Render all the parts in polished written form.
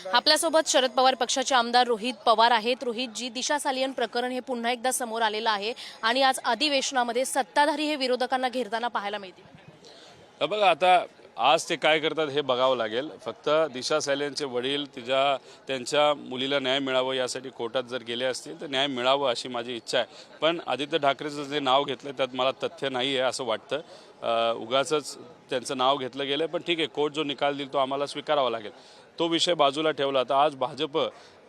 आपल्यासोबत शरद पवार पक्षाचे आमदार रोहित पवार आहेत। रोहित जी, दिशा सालियन प्रकरण हे पुन्हा एकदा समोर आलेलं आहे आणि आज अधिवेशनामध्ये सत्ताधारी हे विरोधकांना घेरताना पाहायला मिळतील। बघा आता आज ते काय करतात हे बघावं लागेल। फक्त दिशा सालियनचे वडील त्यांच्या मुलीला न्याय मिळावं यासाठी कोर्टात जर गेले असतील तर न्याय मिळावं अशी माझी इच्छा आहे। पण आदित्य ठाकरेचं जे नाव घेतलं त्यात मला तथ्य नाही आहे असं वाटतं। उगाचच त्यांचं नाव घेतलं गेलं, पण ठीक आहे, कोर्ट जो निकाल देईल तो आम्हाला स्वीकारावा लागेल। तो विषय बाजूला ठेवला तर आज भाजप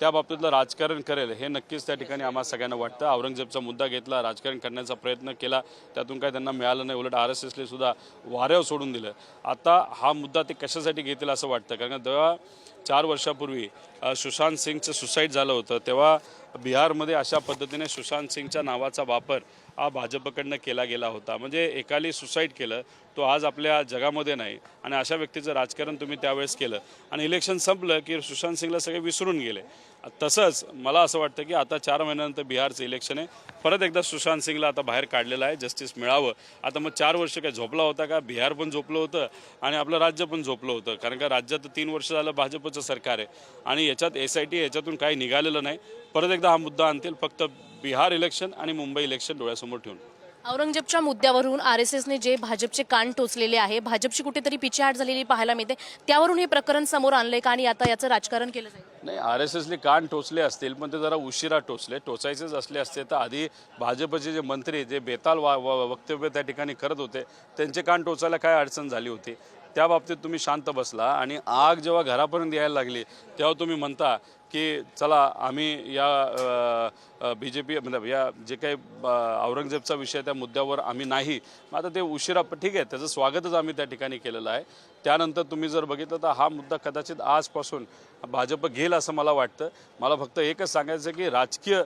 त्या बाबतीतलं राजकारण करेल हे नक्कीच त्या ठिकाणी आम्हाला सगळ्यांना वाटतं। औरंगजेबचा मुद्दा घेतला, राजकारण करण्याचा प्रयत्न केला, त्यातून काय त्यांना मिळालं नाही, उलट RSSने सुद्धा वाऱ्यावर सोडून दिलं। आता हा मुद्दा ते कशासाठी घेतील असं वाटतं, कारण जेव्हा 4 वर्षापूर्वी सुशांत सिंगचं सुसाईड झालं होतं तेव्हा बिहारमध्ये अशा पद्धतीने सुशांत सिंगच्या नावाचा वापर हा भाजपकडनं केला गेला होता। म्हणजे एकाली सुसाईड केलं, तो आज आपल्या जगामध्ये नाही आणि अशा व्यक्तीचं राजकारण तुम्ही त्यावेळेस केलं आणि इलेक्शन संपलं की सुशांत सिंगला सगळे विसरून गेले। तसंच मला असं वाटतं की आता 4 महिन्यानंतर बिहारचं इलेक्शन आहे, परत एकदा सुशांत सिंगला आता बाहेर काढलेलं आहे, जस्टिस मिळावं। आता मग 4 वर्ष काय झोपला होता का? बिहार पण झोपलं होतं आणि आपलं राज्य पण झोपलं होतं, कारण का राज्यात 3 वर्ष झालं भाजपचं सरकार आहे आणि याच्यात SIT याच्यातून काही निघालेलं नाही। परत एकदा हा मुद्दा आणतील, फक्त बिहार इलेक्शन आणि मुंबई इलेक्शन डोळ्यासमोर ठेवून। औरंगजेबच्या मुद्द्यावरून RSSने जे भाजपचे कान टोचलेले आहे, भाजपची कुठेतरी पिछेहाट झालेली पाहायला मिळते, त्यावरून हे प्रकरण समोर आणलंय का आणि आता याचं राजकारण केलं जाईल? नाही, RSSने कान टोचले असतील, पण ते जरा उशिरा टोचले। टोचायचेच असले असते तर आधी भाजपचे जे मंत्री जे बेताल वक्तव्य त्या ठिकाणी करत होते त्यांचे कान टोचायला काय अडचण झाली होती? त्या बाबतीत तुम्ही शांत बसला आणि आग जेव्हा घरापर्यंत यायला लागली तेव्हा तुम्ही म्हणता की चला आम्ही या BJP मतलब या जे काही औरंगजेबचा विषय त्या मुद्द्यावर आम्ही नाही। मग आता ते उशिरा, ठीक आहे, त्याचं स्वागतच आम्ही त्या ठिकाणी केलेलं आहे। त्यानंतर तुम्ही जर बघितलं तर हा मुद्दा कदाचित आजपासून भाजप घेईल असं मला वाटतं। मला फक्त एकच सांगायचं की राजकीय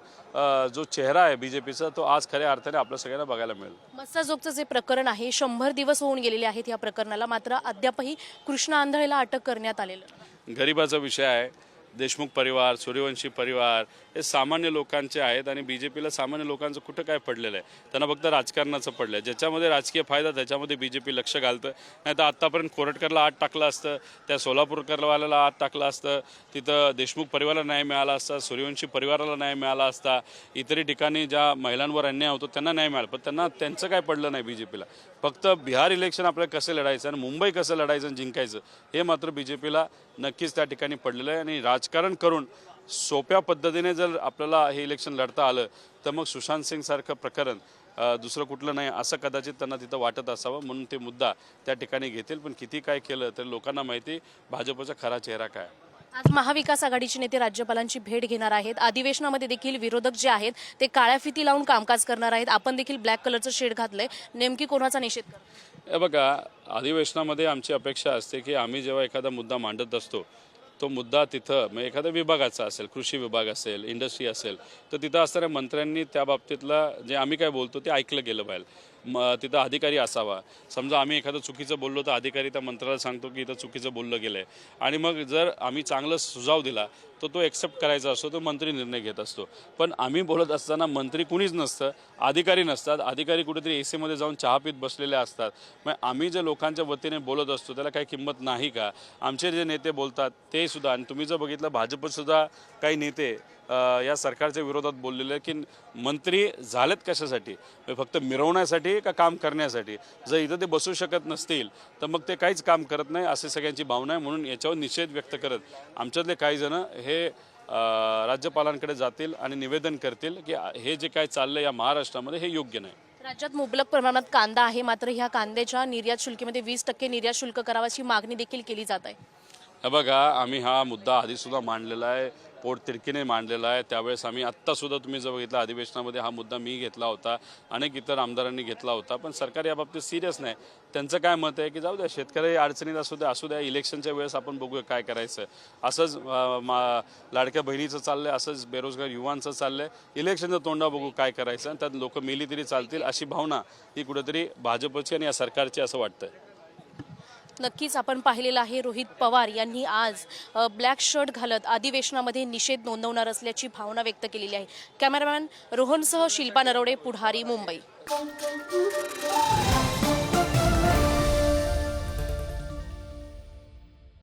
जो चेहरा आहे BJPचा तो आज खऱ्या अर्थाने आपल्या सगळ्यांना बघायला मिळेल। मस्साजोगचं जे प्रकरण आहे 100 दिवस होऊन गेलेले आहेत या प्रकरणाला, मात्र अद्यापही कृष्णा आंधळेला अटक करण्यात आलेलं। गरिबाचा विषय आहे, देशमुख परिवार, सूर्यवंशी परिवार हे सामान्य लोकांचे आहेत आणि BJPला सामान्य लोकांचं कुठं काय पडलेलं आहे? त्यांना फक्त राजकारणाचं पडलं आहे। ज्याच्यामध्ये राजकीय फायदा त्याच्यामध्ये BJP लक्ष घालतं। नाही तर आत्तापर्यंत कोरटकरला आत टाकलं असतं, त्या सोलापूरकरवाल्याला आत टाकलं असतं, तिथं देशमुख परिवाराला न्याय मिळाला असता, सूर्यवंशी परिवाराला न्याय मिळाला असता, इतरही ठिकाणी ज्या महिलांवर अन्याय होतो त्यांना न्याय मिळाला, पण त्यांचं काय पडलं नाही BJPला। फक्त बिहार इलेक्शन आपल्याला कसं लढायचं आणि मुंबई कसं लढायचं आणि जिंकायचं हे मात्र BJPला नक्कीच त्या ठिकाणी पडलेलं आहे। आणि राजकारण करून सोप्या पद्धतीने जर आपल्याला हे इलेक्शन लढता आलं तर मग सुशांत सिंग सारखं प्रकरण दुसरं कुठलं नाही असं कदाचित त्यांना तिथं वाटत असावं, म्हणून ते मुद्दा त्या ठिकाणी घेतील। पण किती काय केलं तर लोकांना माहिती भाजपचा खरा चेहरा काय। आज महाविकास आघाडीचे नेते राज्यपालांची भेट घेणार आहेत। अधिवेशनामध्ये देखील विरोधक जे आहेत ते काळ्या फिती लावून कामकाज करणार आहेत। आपण देखील ब्लॅक कलरचं शेड घातलंय, नेमकी कोणाचा निषेध करणार? हे बघा, अधिवेशनामध्ये आमची अपेक्षा असते की आम्ही जेव्हा एखादा मुद्दा मांडत असतो तो मुद्दा तिथं म्हणजे एखाद्या विभागाचा असेल, कृषी विभाग असेल, इंडस्ट्री असेल, तर तिथं असणाऱ्या मंत्र्यांनी त्या बाबतीतला जे आम्ही काय बोलतो ते ऐकलं गेलं पाहिजे। तिथं अधिकारी असावा। समजा आम्ही एखादं चुकीचं बोललो तर अधिकारी त्या मंत्र्याला सांगतो की इथं चुकीचं बोललं गेलं आहे आणि मग जर आम्ही चांगलं सुझाव दिला तर तो एक्सेप्ट करायचा असतो, तो मंत्री निर्णय घेत असतो। पण आम्ही बोलत असताना मंत्री कुणीच नसतं, अधिकारी नसतात, अधिकारी कुठेतरी AC मध्ये जाऊन चहा पीत बसलेले असतात। मग आम्ही जे लोकांच्या वतीने बोलत असतो त्याला काही किंमत नाही का? आमचे जे नेते बोलतात ते सुद्धा, आणि तुम्ही जर बघितलं भाजपसुद्धा काही नेते या सरकारच्या विरोधात बोललेले की मंत्री झालेत कशासाठी? फक्त मिरवण्यासाठी का काम करण्यासाठी? जर इथं ते बसू शकत नसतील तर मग ते काहीच काम करत नाही असे सगळ्यांची भावना आहे। म्हणून याच्यावर निषेध व्यक्त करत आमच्यातले काही जण हे राज्यपालांकडे जातील आणि निवेदन करतील की हे जे काय चाललंय या महाराष्ट्रामध्ये हे योग्य नाही। राज्यात मुबलक प्रमाणात कांदा आहे, मात्र ह्या कांद्याच्या निर्यात शुल्कामध्ये 20% निर्यात शुल्क करावाची मागणी देखील केली जात आहे। हे बघा, आम्ही हा मुद्दा आधीसुद्धा मांडलेला आहे, पोटतिडकीने मांडलेला आहे। त्यावेळेस आम्ही आत्तासुद्धा तुम्ही जर बघितलं अधिवेशनामध्ये हा मुद्दा मी घेतला होता, अनेक इतर आमदारांनी घेतला होता, पण सरकार याबाबतीत सिरियस नाही। त्यांचं काय मत आहे की जाऊ द्या, शेतकरी अडचणीत असू द्या, इलेक्शनच्या वेळेस आपण बघूया काय करायचं। असंच लाडक्या बहिणीचं चाललंय, असंच बेरोजगार युवांचं चाललंय, इलेक्शनचं तोंडा बघू काय करायचं आणि त्यात लोक मेली तरी चालतील अशी भावना ही कुठेतरी भाजपची आणि या सरकारची असं वाटतंय। नक्कीच आपण पाहिलेलं आहे, रोहित पवार यांनी आज ब्लॅक शर्ट घालत अधिवेशनामध्ये निषेध नोंदवणार असल्याची भावना व्यक्त केलेली आहे। कॅमेरामॅन रोहनसह शिल्पा नरवडे, पुढारी, मुंबई।